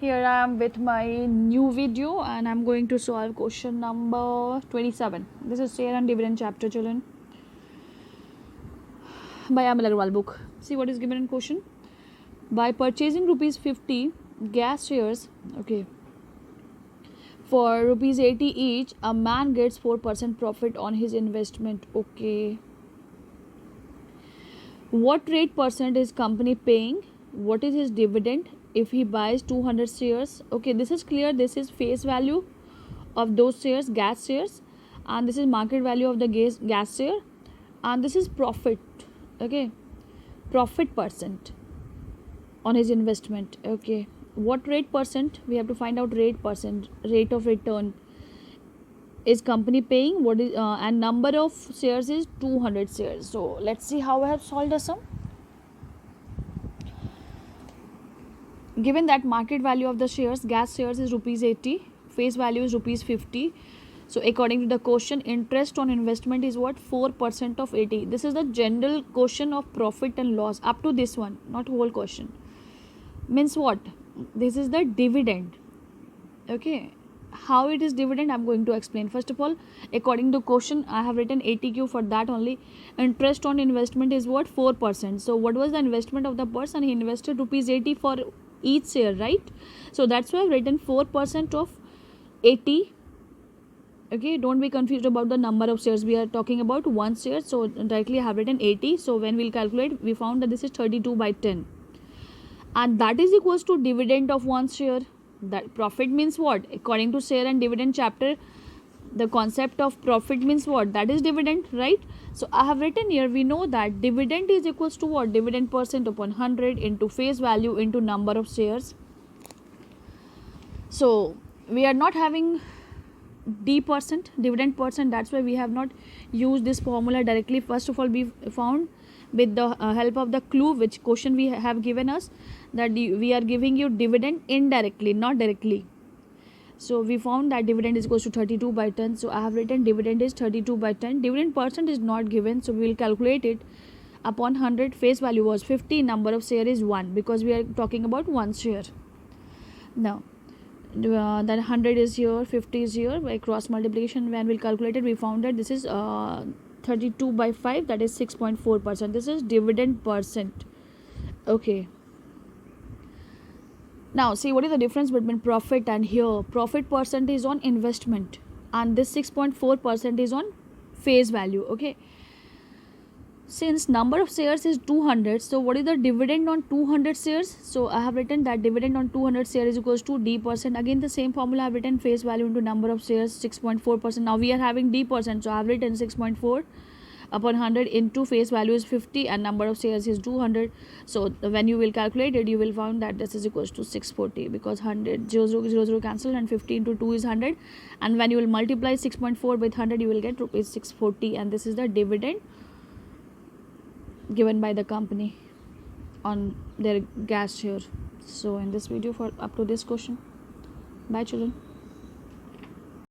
Here I am with my new video and I'm going to solve question number 27. This is share and dividend chapter, children, by Amal Agarwal book. See what is given in question. By purchasing rupees 50 gas shares, okay, for rupees 80 each, a man gets 4% profit on his investment. Okay. What rate percent is company paying? What is his dividend if he buys 200 shares? Okay, this is clear. This is face value of those shares, gas shares, and this is market value of the gas share, and this is profit. Okay, profit percent on his investment. Okay, what rate percent? We have to find out rate percent, rate of return is company paying. What is and number of shares is 200 shares. So let's see how I have solved the sum. Given that market value of the shares, gas shares is rupees 80, face value is rupees 50. So according to the question, interest on investment is what? 4% of 80. This is the general question of profit and loss up to this one, not whole question. Means what? This is the dividend. Okay, how it is dividend I'm going to explain. First of all, according to question, I have written 80Q for that only. Interest on investment is what? 4%. So what was the investment of the person? He invested rupees 80 for each share, right? So that's why I've written 4% of 80. Okay, don't be confused about the number of shares. We are talking about one share, so directly I have written 80. So when we'll calculate, we found that this is 32 by 10, and that is equals to dividend of one share. That profit means what? According to share and dividend chapter, the concept of profit means what? That is dividend, right? So I have written here, we know that dividend is equals to what? Dividend percent upon 100 into face value into number of shares. So we are not having D percent, dividend percent, that's why we have not used this formula directly. First of all, we found with the help of the clue which question we have given us, that we are giving you dividend indirectly, not directly. So we found that dividend is equals to 32 by 10. So I have written dividend is 32 by 10. Dividend percent is not given, so we will calculate it upon 100. Face value was 50, number of share is 1, because we are talking about one share. Now that 100 is here, 50 is here. By cross multiplication, when we calculated, we found that this is 32 by 5, that is 6.4%. This is dividend percent. Okay, now see what is the difference between profit and here. Profit percent is on investment and this 6.4% is on face value. Okay, since number of shares is 200, so what is the dividend on 200 shares? So I have written that dividend on 200 shares is equals to D percent. Again the same formula, I have written face value into number of shares, 6.4%. Now we are having D percent, so I have written 6.4 upon 100 into face value is 50 and number of shares is 200. So when you will calculate it, you will find that this is equals to 640, because 100 0 cancel and 50 into 2 is 100, and when you will multiply 6.4 with 100, you will get rupees 640, and this is the dividend given by the company on their gas share. So in this video, for up to this question. Bye children.